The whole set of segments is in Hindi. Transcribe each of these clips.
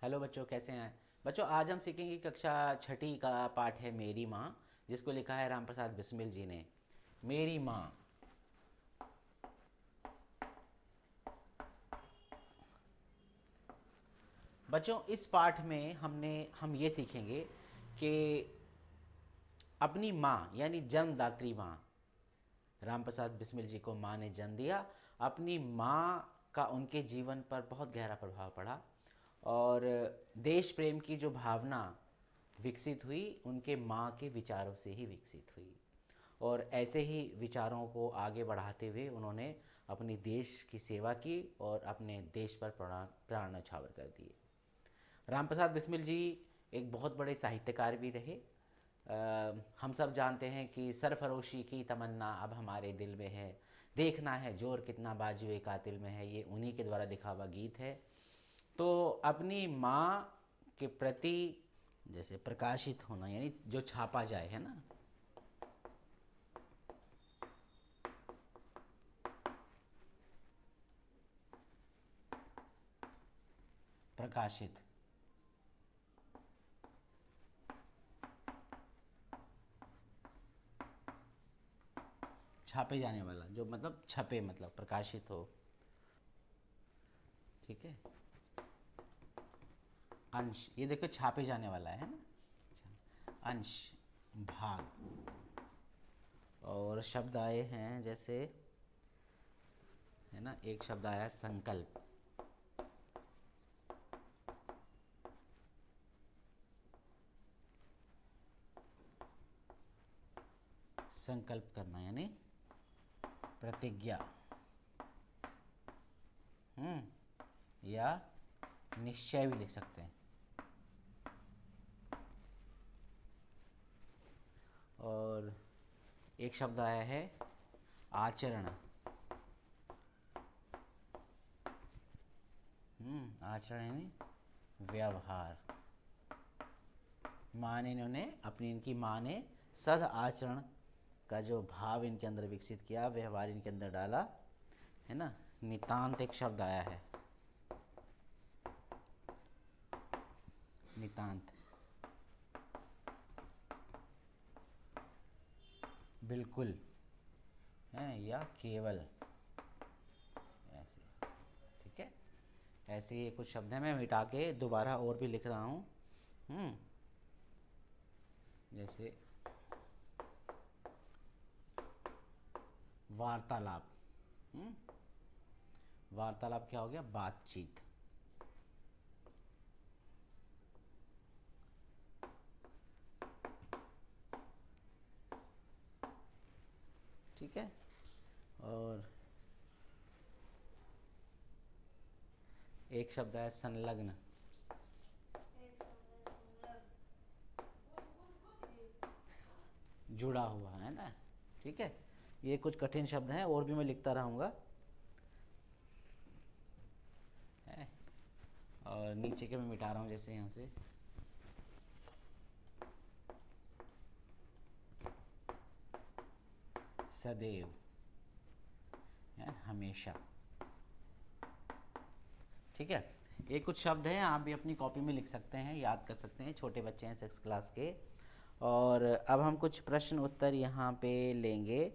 हेलो बच्चों, कैसे हैं बच्चों। आज हम सीखेंगे कक्षा छठी का पाठ है मेरी माँ, जिसको लिखा है रामप्रसाद बिस्मिल जी ने। मेरी माँ। बच्चों, इस पाठ में हम ये सीखेंगे कि अपनी माँ यानी जन्मदात्री माँ, रामप्रसाद बिस्मिल जी को माँ ने जन्म दिया। अपनी माँ का उनके जीवन पर बहुत गहरा प्रभाव पड़ा और देश प्रेम की जो भावना विकसित हुई उनके माँ के विचारों से ही विकसित हुई। और ऐसे ही विचारों को आगे बढ़ाते हुए उन्होंने अपनी देश की सेवा की और अपने देश पर प्राण न्यौछावर कर दिए। रामप्रसाद बिस्मिल जी एक बहुत बड़े साहित्यकार भी रहे। हम सब जानते हैं कि सरफरोशी की तमन्ना अब हमारे दिल में है, देखना है जोर कितना बाजुए कातिल में है, ये उन्हीं के द्वारा लिखा हुआ गीत है। तो अपनी माँ के प्रति जैसे प्रकाशित होना यानी जो छापा जाए, है ना, प्रकाशित, छापे जाने वाला, जो मतलब छपे मतलब प्रकाशित हो। ठीक है। अंश, ये देखो छापे जाने वाला है ना। अच्छा, अंश, भाग। और शब्द आए हैं जैसे, है ना, एक शब्द आया है संकल्प। संकल्प करना यानी प्रतिज्ञा। या निश्चय भी लिख सकते हैं। और एक शब्द आया है आचरण। आचरण यानी व्यवहार। माँ ने, इन्होंने अपनी, इनकी माँ ने सद आचरण का जो भाव इनके अंदर विकसित किया, व्यवहार इनके अंदर डाला, है ना। नितांत एक शब्द आया है, नितांत, बिल्कुल है या केवल, ऐसे। ठीक है। ऐसे ही कुछ शब्द हैं, मैं मिटा के दोबारा और भी लिख रहा हूँ। जैसे वार्तालाप। वार्तालाप क्या हो गया? बातचीत। ठीक है। और एक शब्द है संलग्न। जुड़ा हुआ, है ना। ठीक है। ये कुछ कठिन शब्द हैं, और भी मैं लिखता रहूँगा, है। और नीचे के मैं मिटा रहा हूँ, जैसे यहाँ से सदैव, है, हमेशा। ठीक है। ये कुछ शब्द हैं, आप भी अपनी कॉपी में लिख सकते हैं, याद कर सकते हैं, छोटे बच्चे हैं 6 क्लास के। और अब हम कुछ प्रश्न उत्तर यहाँ पे लेंगे।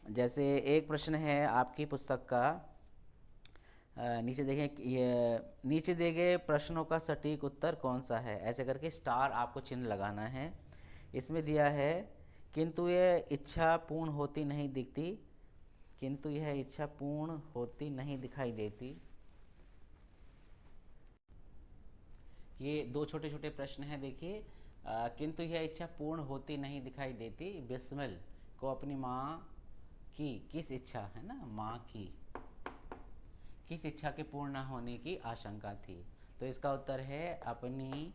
जैसे एक प्रश्न है आपकी पुस्तक का, नीचे देखें, ये नीचे दिए गए प्रश्नों का सटीक उत्तर कौन सा है, ऐसे करके स्टार आपको चिन्ह लगाना है। इसमें दिया है, किंतु यह इच्छा पूर्ण होती नहीं दिखती, किंतु यह इच्छा पूर्ण होती नहीं दिखाई देती। ये दो छोटे छोटे प्रश्न हैं, देखिए। किंतु यह इच्छा पूर्ण होती नहीं दिखाई देती, बिस्मिल को अपनी माँ की किस इच्छा, है ना, माँ की किस इच्छा के पूर्ण न होने की आशंका थी। तो इसका उत्तर है अपनी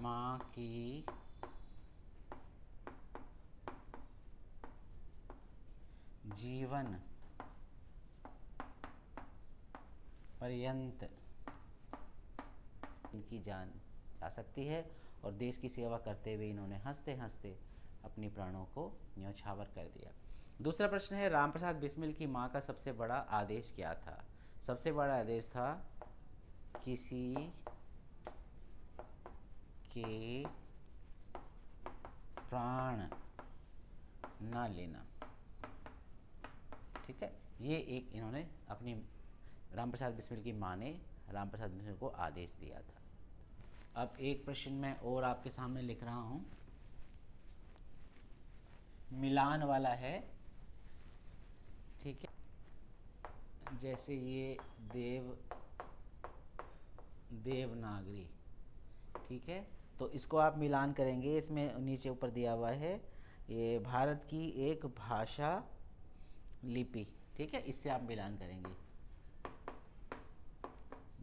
माँ की जीवन पर्यंत इनकी जान जा सकती है। और देश की सेवा करते हुए इन्होंने हंसते हंसते अपने प्राणों को न्यौछावर कर दिया। दूसरा प्रश्न है, रामप्रसाद बिस्मिल की माँ का सबसे बड़ा आदेश क्या था? सबसे बड़ा आदेश था किसी के प्राण ना लेना। ठीक है, ये एक इन्होंने अपनी रामप्रसाद बिस्मिल की माँ ने रामप्रसाद बिस्मिल को आदेश दिया था। अब एक प्रश्न मैं और आपके सामने लिख रहा हूँ, मिलान वाला है। ठीक है, जैसे ये देवनागरी। ठीक है, तो इसको आप मिलान करेंगे। इसमें नीचे ऊपर दिया हुआ है ये भारत की एक भाषा लिपि। ठीक है, इससे आप मिलान करेंगे,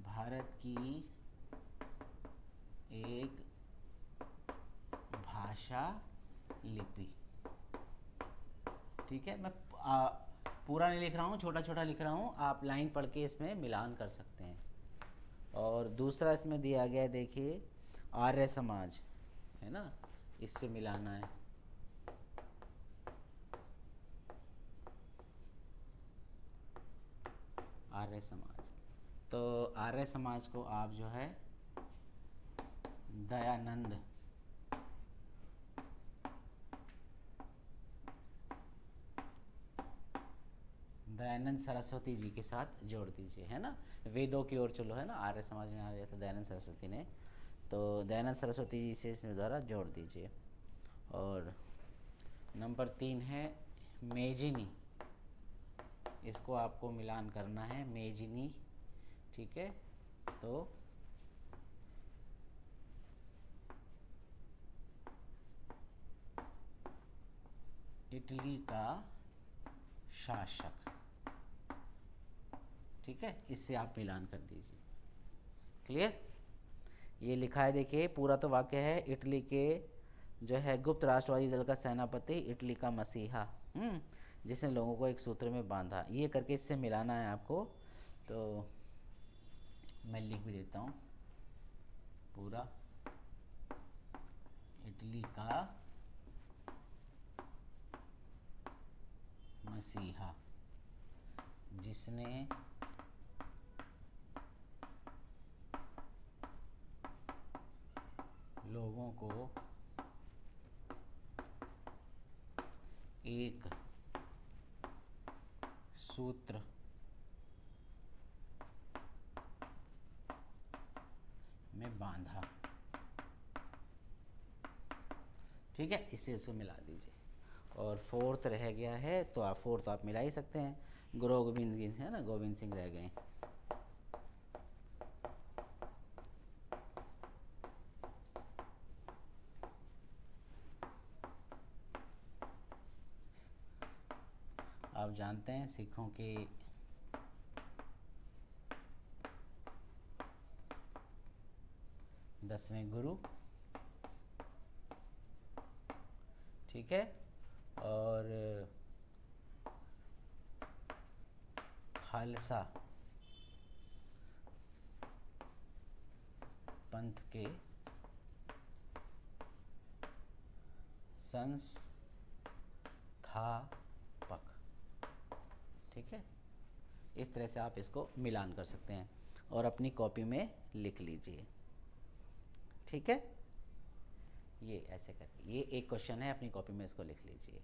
भारत की एक भाषा लिपि। ठीक है, मैं पूरा नहीं लिख रहा हूँ, छोटा छोटा लिख रहा हूँ, आप लाइन पढ़ के इसमें मिलान कर सकते हैं। और दूसरा इसमें दिया गया है, देखिए आर्य समाज है ना, इससे मिलाना है। आर्य समाज, तो आर्य समाज को आप जो है दयानंद सरस्वती जी के साथ जोड़ दीजिए, है ना। वेदों की ओर चलो, है ना, आर्य समाज में आ गया था दयानंद सरस्वती ने, तो दयानंद सरस्वती जी से इसमें द्वारा जोड़ दीजिए। और नंबर 3 है मेजिनी, इसको आपको मिलान करना है, मेजिनी। ठीक है, तो इटली का शासक। ठीक है, इससे आप मिलान कर दीजिए। क्लियर, ये लिखा है, देखिए पूरा तो वाक्य है, इटली के जो है गुप्त राष्ट्रवादी दल का सेनापति, इटली का मसीहा, जिसने लोगों को एक सूत्र में बांधा। ये करके इससे मिलाना है आपको। तो मैं लिख भी देता हूँ पूरा, इटली का मसीहा जिसने लोगों को एक सूत्र में बांधा। ठीक है, इससे इसको मिला दीजिए। और फोर्थ रह गया है, तो आप फोर्थ आप मिला ही सकते हैं, गुरु गोविंद सिंह, है ना, गोविंद सिंह रह गए। आप जानते हैं सिखों के 10वें गुरु। ठीक है, और खालसा पंथ के संस्थापक। ठीक है, इस तरह से आप इसको मिलान कर सकते हैं और अपनी कॉपी में लिख लीजिए। ठीक है, ये ऐसे करके, ये एक क्वेश्चन है, अपनी कॉपी में इसको लिख लीजिए।